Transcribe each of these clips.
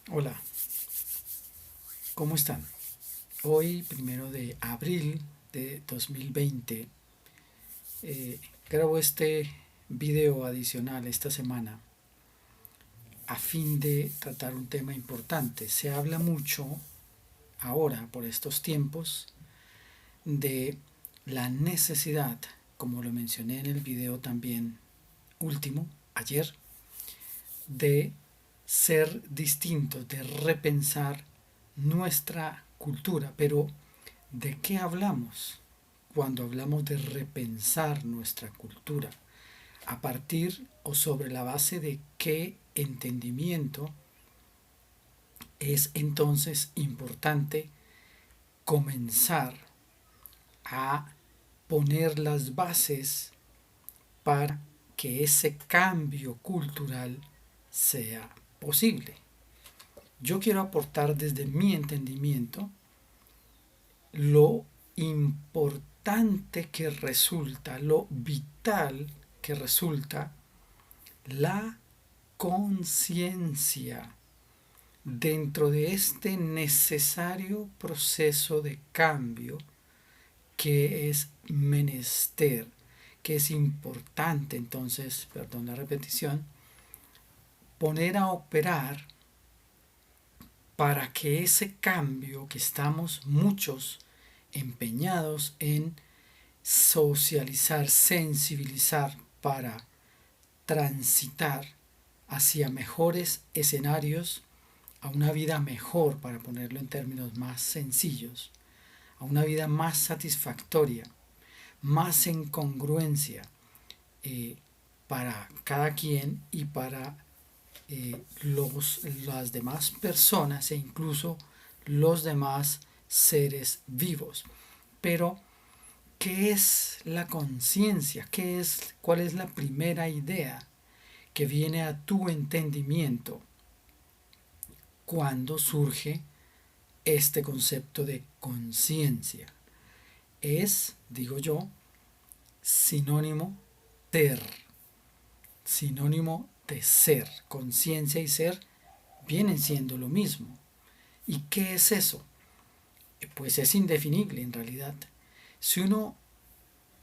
Hola, ¿cómo están? Hoy, 1 de abril de 2020, grabo este video adicional esta semana a fin de tratar un tema importante. Se habla mucho ahora, por estos tiempos, de la necesidad, como lo mencioné en el video también último, ayer, de ser distintos, de repensar nuestra cultura. Pero, ¿de qué hablamos cuando hablamos de repensar nuestra cultura? ¿A partir o sobre la base de qué entendimiento es entonces importante comenzar a poner las bases para que ese cambio cultural sea posible? Yo quiero aportar desde mi entendimiento lo importante que resulta, lo vital que resulta la conciencia dentro de este necesario proceso de cambio que es menester, que es importante entonces, perdón la repetición, poner a operar para que ese cambio que estamos muchos empeñados en socializar, sensibilizar para transitar hacia mejores escenarios, a una vida mejor, para ponerlo en términos más sencillos, a una vida más satisfactoria, más en congruencia eh, para cada quien y para las demás personas e incluso los demás seres vivos. Pero, ¿qué es la conciencia? ¿Cuál es la primera idea que viene a tu entendimiento cuando surge este concepto de conciencia? Es, digo yo, sinónimo ser, sinónimo de ser. Conciencia y ser vienen siendo lo mismo. ¿Y qué es eso? Pues es indefinible en realidad. Si uno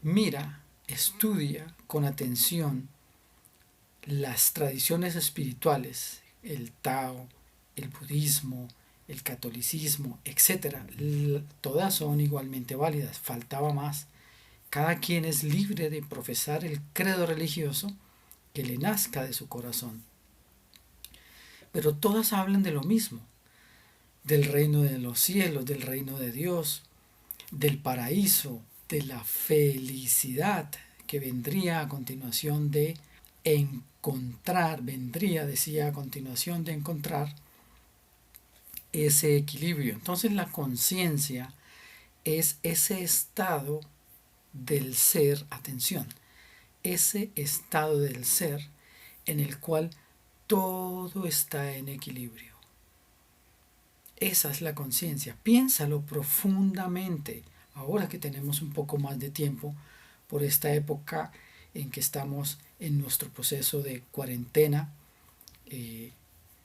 mira, estudia con atención las tradiciones espirituales, el Tao, el budismo, el catolicismo, etcétera, todas son igualmente válidas, faltaba más. Cada quien es libre de profesar el credo religioso que le nazca de su corazón. Pero todas hablan de lo mismo, del reino de los cielos, del reino de Dios, del paraíso, de la felicidad que vendría a continuación de encontrar, vendría, decía, a continuación de encontrar ese equilibrio. Entonces la conciencia es ese estado del ser, atención, ese estado del ser en el cual todo está en equilibrio. Esa es la conciencia. Piénsalo profundamente. Ahora que tenemos un poco más de tiempo por esta época en que estamos en nuestro proceso de cuarentena eh,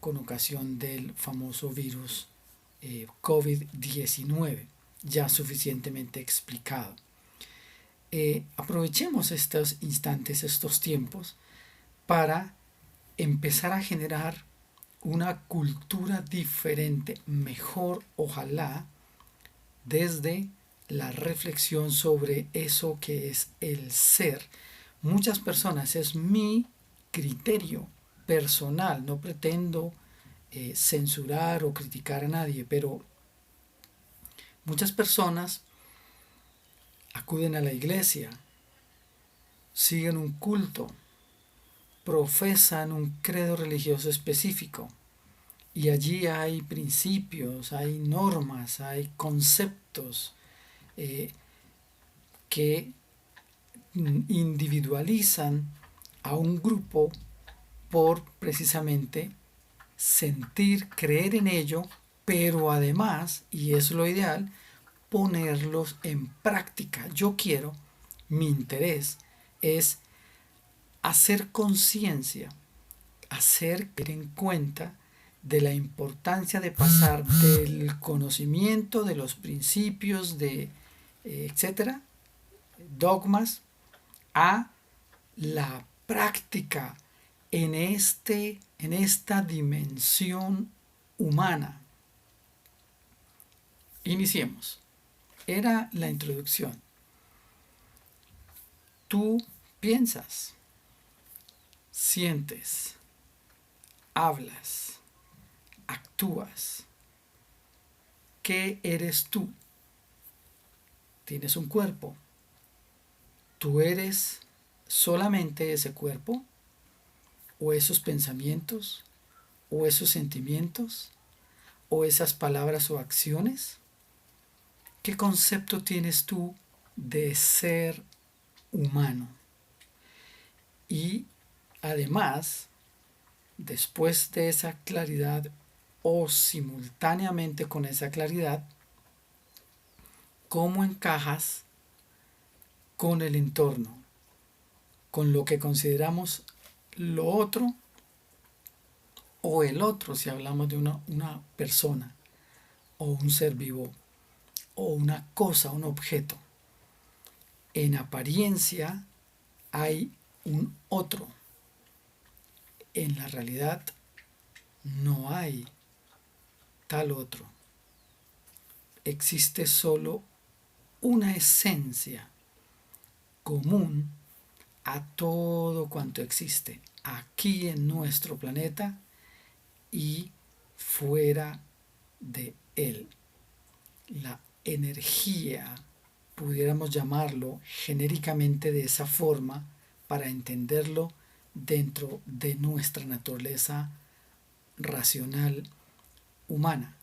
con ocasión del famoso virus COVID-19, ya suficientemente explicado. Aprovechemos estos instantes, estos tiempos, para empezar a generar una cultura diferente, mejor ojalá, desde la reflexión sobre eso que es el ser. Muchas personas, es mi criterio personal, no pretendo censurar o criticar a nadie, pero muchas personas acuden a la iglesia, siguen un culto, profesan un credo religioso específico, y allí hay principios, hay normas, hay conceptos eh, que individualizan a un grupo por precisamente sentir, creer en ello, pero además, y es lo ideal, ponerlos en práctica. Yo quiero, mi interés es hacer conciencia, hacer en cuenta de la importancia de pasar del conocimiento de los principios de etcétera, dogmas, a la práctica en esta dimensión humana. Iniciemos. Era la introducción. Tú piensas, sientes, hablas, actúas. ¿Qué eres tú? Tienes un cuerpo. ¿Tú eres solamente ese cuerpo? ¿O esos pensamientos? ¿O esos sentimientos? ¿O esas palabras o acciones? ¿Qué concepto tienes tú de ser humano? Y además, después de esa claridad o simultáneamente con esa claridad, ¿cómo encajas con el entorno, con lo que consideramos lo otro o el otro si hablamos de una persona o un ser vivo o una cosa, un objeto? En apariencia hay un otro. En la realidad no hay tal otro. Existe solo una esencia común a todo cuanto existe aquí en nuestro planeta y fuera de él. La energía, pudiéramos llamarlo genéricamente de esa forma para entenderlo dentro de nuestra naturaleza racional humana.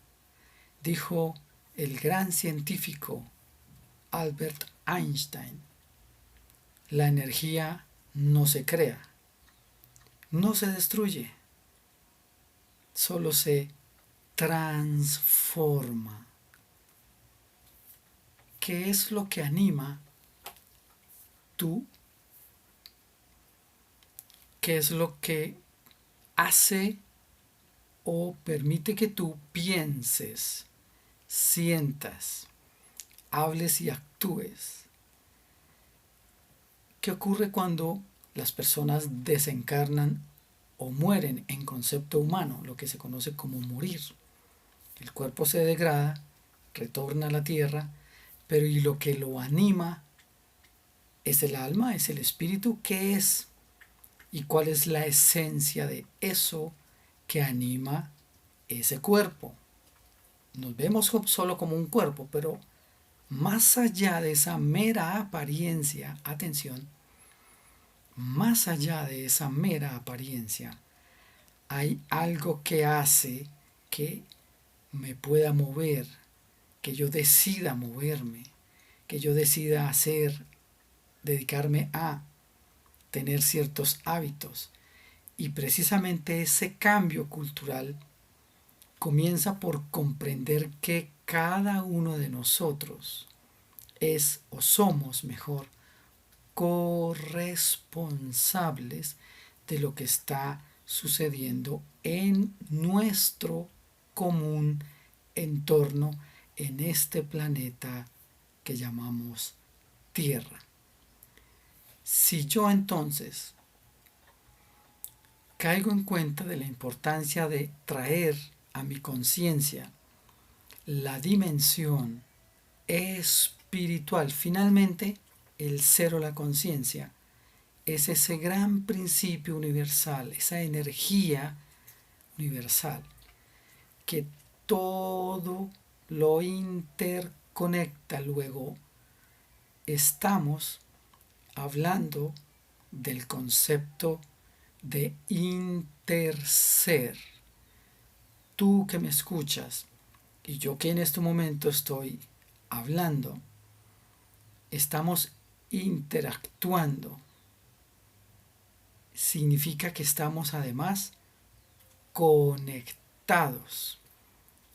Dijo el gran científico Albert Einstein: la energía no se crea, no se destruye, solo se transforma. ¿Qué es lo que anima tú? ¿Qué es lo que hace o permite que tú pienses, sientas, hables y actúes? ¿Qué ocurre cuando las personas desencarnan o mueren en concepto humano, lo que se conoce como morir? El cuerpo se degrada, retorna a la tierra, pero ¿y lo que lo anima? ¿Es el alma? ¿Es el espíritu? ¿Qué es? ¿Y cuál es la esencia de eso que anima ese cuerpo? Nos vemos solo como un cuerpo, pero más allá de esa mera apariencia, atención, más allá de esa mera apariencia, hay algo que hace que me pueda mover, que yo decida moverme, que yo decida hacer, dedicarme a tener ciertos hábitos. Y precisamente ese cambio cultural comienza por comprender que cada uno de nosotros es, o somos mejor, corresponsables de lo que está sucediendo en nuestro común entorno, en este planeta que llamamos Tierra. Si yo entonces caigo en cuenta de la importancia de traer a mi conciencia la dimensión espiritual, finalmente el ser o la conciencia es ese gran principio universal, esa energía universal que todo lo interconecta. Luego estamos hablando del concepto de interser. Tú que me escuchas y yo que en este momento estoy hablando, estamos interactuando. Significa que estamos además conectados.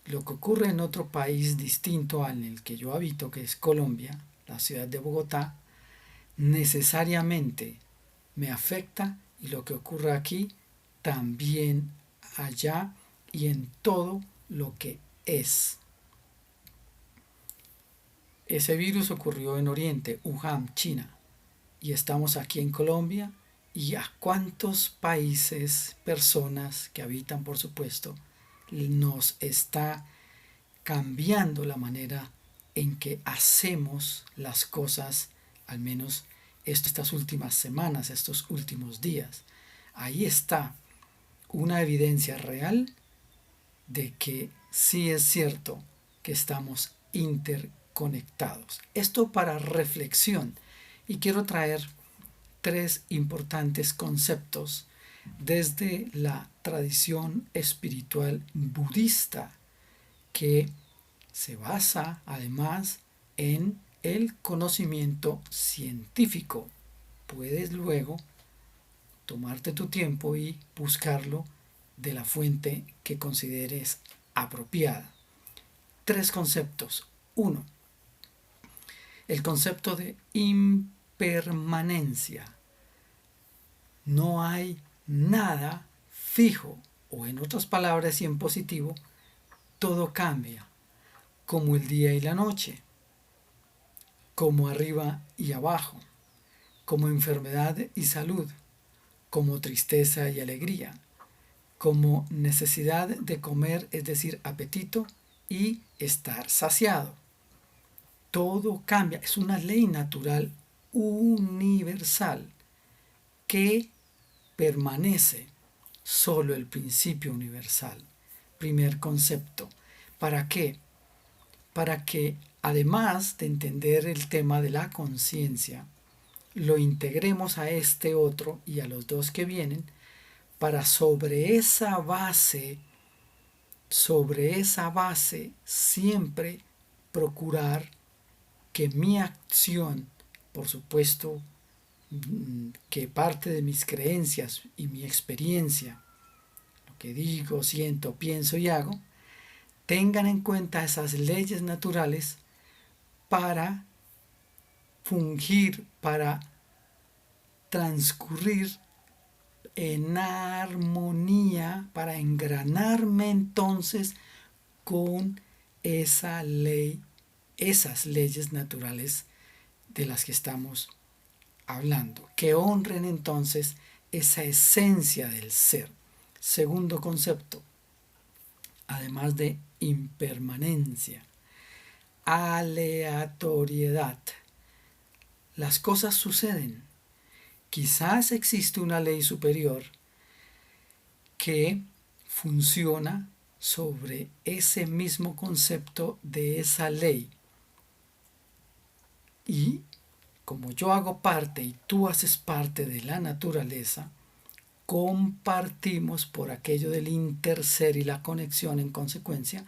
Lo que ocurre en otro país distinto al en el que yo habito, que es Colombia, la ciudad de Bogotá, necesariamente me afecta, y lo que ocurre aquí también allá y en todo lo que es. Ese virus ocurrió en Oriente, Wuhan, China, y estamos aquí en Colombia. ¿Y a cuántos países, personas que habitan, por supuesto, nos está cambiando la manera en que hacemos las cosas, al menos estas últimas semanas, estos últimos días? Ahí está una evidencia real de que sí es cierto que estamos interconectados. Esto para reflexión, y quiero traer tres importantes conceptos desde la tradición espiritual budista, que se basa además en el conocimiento científico. Puedes luego tomarte tu tiempo y buscarlo de la fuente que consideres apropiada. Tres conceptos. Uno, el concepto de impermanencia. No hay nada fijo, o en otras palabras y en positivo, todo cambia, como el día y la noche, como arriba y abajo, como enfermedad y salud, como tristeza y alegría, como necesidad de comer, es decir, apetito, y estar saciado. Todo cambia, es una ley natural universal que permanece, solo el principio universal. Primer concepto. ¿Para qué? Para que, además de entender el tema de la conciencia, lo integremos a este otro y a los dos que vienen, para sobre esa base siempre procurar que mi acción, por supuesto, que parte de mis creencias y mi experiencia, lo que digo, siento, pienso y hago, tengan en cuenta esas leyes naturales para fungir, para transcurrir en armonía, para engranarme entonces con esa ley, esas leyes naturales de las que estamos hablando, que honren entonces esa esencia del ser. Segundo concepto, además de impermanencia, aleatoriedad. Las cosas suceden. Quizás existe una ley superior que funciona sobre ese mismo concepto de esa ley. Y como yo hago parte y tú haces parte de la naturaleza, compartimos por aquello del interser y la conexión en consecuencia,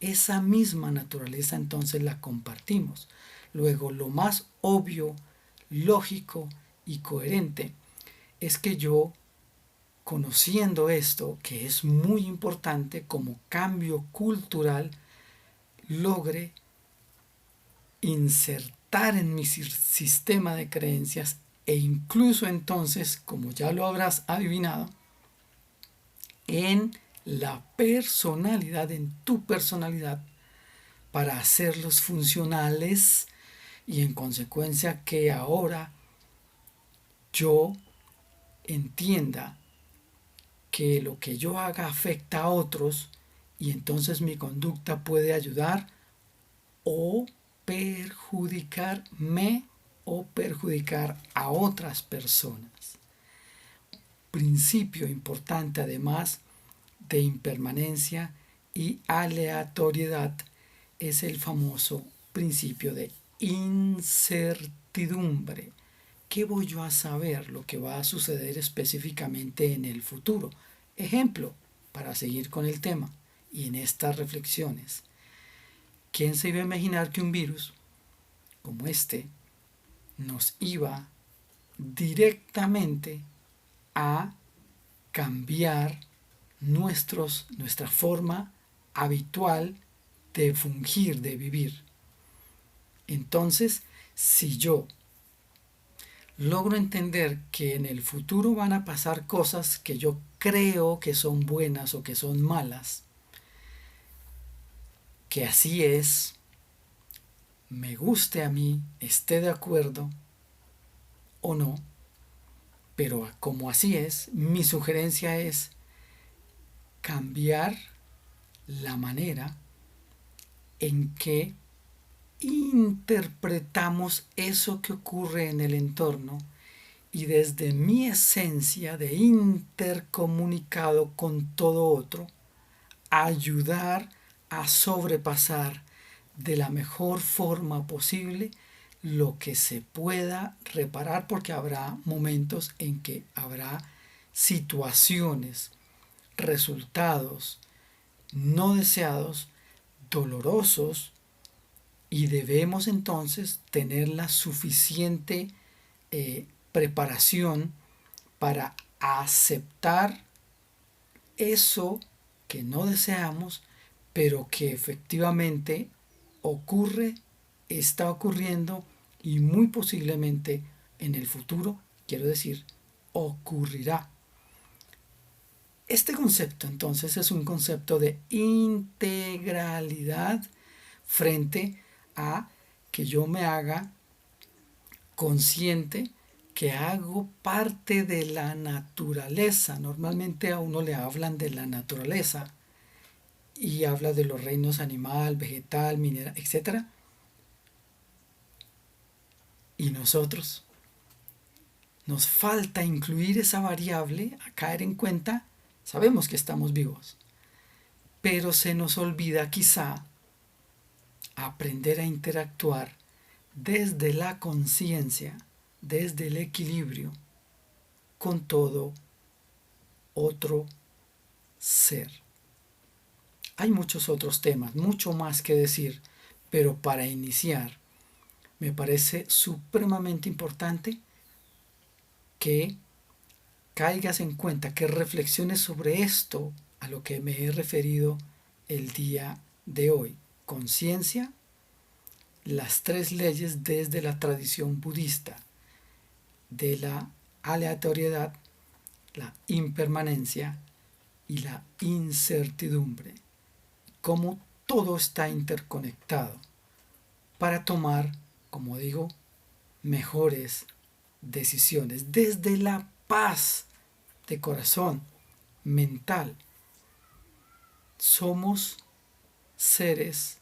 esa misma naturaleza entonces la compartimos. Luego, lo más obvio, lógico y coherente es que yo, conociendo esto, que es muy importante como cambio cultural, logre insertar en mi sistema de creencias e incluso entonces, como ya lo habrás adivinado, en la personalidad, en tu personalidad, para hacerlos funcionales y en consecuencia que ahora yo entienda que lo que yo haga afecta a otros y entonces mi conducta puede ayudar o perjudicarme o perjudicar a otras personas. Principio importante además de impermanencia y aleatoriedad es el famoso principio de incertidumbre. ¿Qué voy yo a saber lo que va a suceder específicamente en el futuro? Ejemplo, para seguir con el tema y en estas reflexiones. ¿Quién se iba a imaginar que un virus como este nos iba directamente a cambiar nuestra forma habitual de fungir, de vivir? Entonces, si yo logro entender que en el futuro van a pasar cosas que yo creo que son buenas o que son malas, que así es, me guste a mí, esté de acuerdo o no, pero como así es, mi sugerencia es cambiar la manera en que interpretamos eso que ocurre en el entorno y desde mi esencia de intercomunicado con todo otro, ayudar a sobrepasar de la mejor forma posible lo que se pueda reparar, porque habrá momentos en que habrá situaciones, resultados no deseados, dolorosos, y debemos entonces tener la suficiente preparación para aceptar eso que no deseamos, pero que efectivamente ocurre, está ocurriendo y muy posiblemente en el futuro, quiero decir, ocurrirá. Este concepto entonces es un concepto de integralidad frente a que yo me haga consciente que hago parte de la naturaleza. Normalmente a uno le hablan de la naturaleza y habla de los reinos animal, vegetal, mineral, etc. Y nosotros nos falta incluir esa variable a caer en cuenta. Sabemos que estamos vivos, pero se nos olvida quizá aprender a interactuar desde la conciencia, desde el equilibrio con todo otro ser. Hay muchos otros temas, mucho más que decir, pero para iniciar me parece supremamente importante que caigas en cuenta, que reflexiones sobre esto a lo que me he referido el día de hoy. Conciencia, las tres leyes desde la tradición budista, de la aleatoriedad, la impermanencia y la incertidumbre. Cómo todo está interconectado para tomar, como digo, mejores decisiones desde la paz de corazón, mental. Somos seres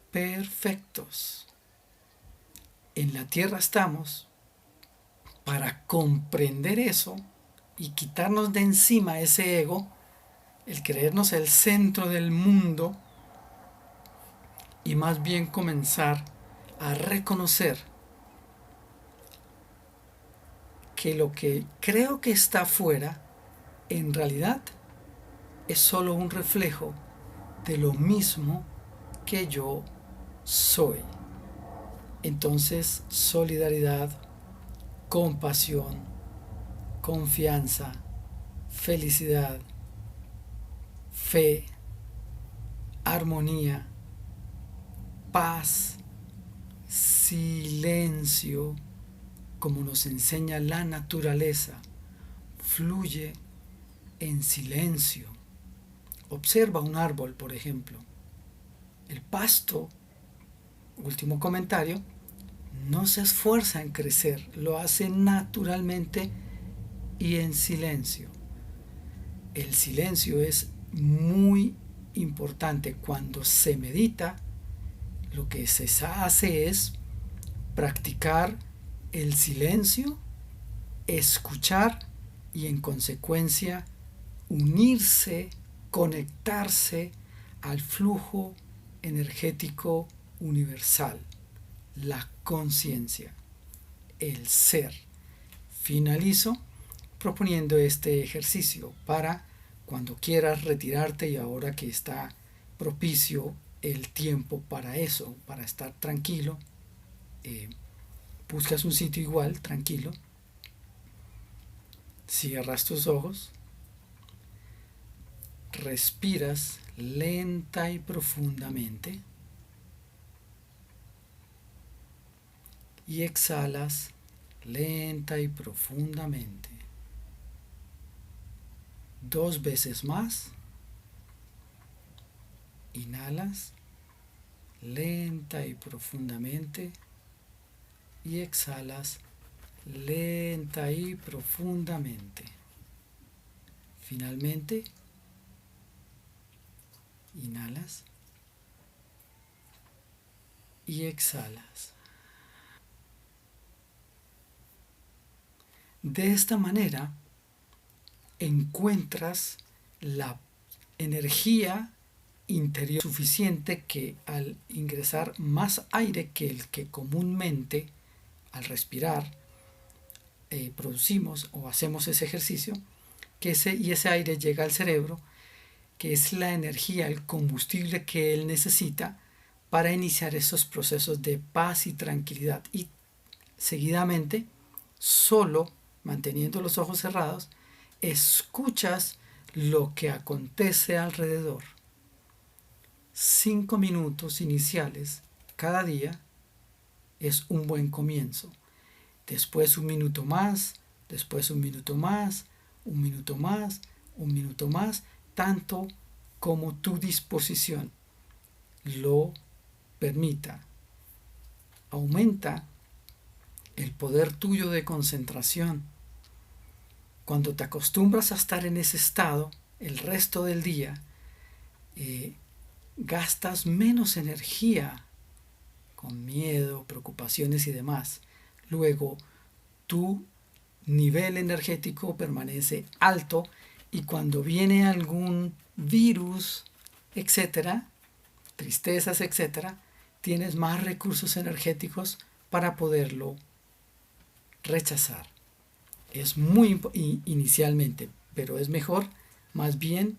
perfectos. En la tierra estamos para comprender eso y quitarnos de encima ese ego, el creernos el centro del mundo, y más bien comenzar a reconocer que lo que creo que está afuera en realidad es solo un reflejo de lo mismo que yo soy. Entonces, solidaridad, compasión, confianza, felicidad, fe, armonía, paz, silencio, como nos enseña la naturaleza, fluye en silencio. Observa un árbol, por ejemplo. El pasto, último comentario, no se esfuerza en crecer, lo hace naturalmente y en silencio. El silencio es muy importante. Cuando se medita, lo que se hace es practicar el silencio, escuchar y en consecuencia unirse, conectarse al flujo energético universal, la conciencia, el ser. Finalizo proponiendo este ejercicio para cuando quieras retirarte y ahora que está propicio el tiempo para eso, para estar tranquilo, buscas un sitio igual, tranquilo, cierras tus ojos, respiras lenta y profundamente y exhalas lenta y profundamente. 2 veces más. Inhalas lenta y profundamente y exhalas lenta y profundamente. Finalmente, inhalas y exhalas. De esta manera encuentras la energía interior suficiente que al ingresar más aire que el que comúnmente al respirar producimos o hacemos ese ejercicio, que ese aire llega al cerebro, que es la energía, el combustible que él necesita para iniciar esos procesos de paz y tranquilidad. Y seguidamente, solo manteniendo los ojos cerrados, escuchas lo que acontece alrededor. 5 minutos iniciales cada día es un buen comienzo. Después 1 minuto más, después 1 minuto más, 1 minuto más, 1 minuto más, tanto como tu disposición lo permita. Aumenta el poder tuyo de concentración. Cuando te acostumbras a estar en ese estado el resto del día, gastas menos energía con miedo, preocupaciones y demás. Luego, tu nivel energético permanece alto y cuando viene algún virus, etcétera, tristezas, etcétera, tienes más recursos energéticos para poderlo rechazar. Es muy inicialmente, pero es mejor más bien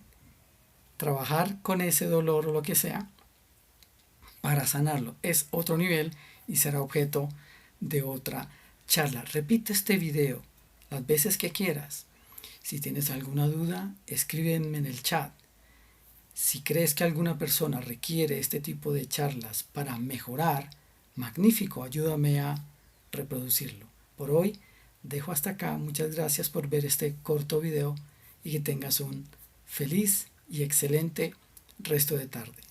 trabajar con ese dolor o lo que sea para sanarlo. Es otro nivel y será objeto de otra charla. Repite este video las veces que quieras. Si tienes alguna duda, escríbeme en el chat. Si crees que alguna persona requiere este tipo de charlas para mejorar, magnífico, ayúdame a reproducirlo. Por hoy dejo hasta acá. Muchas gracias por ver este corto video y que tengas un feliz y excelente resto de tarde.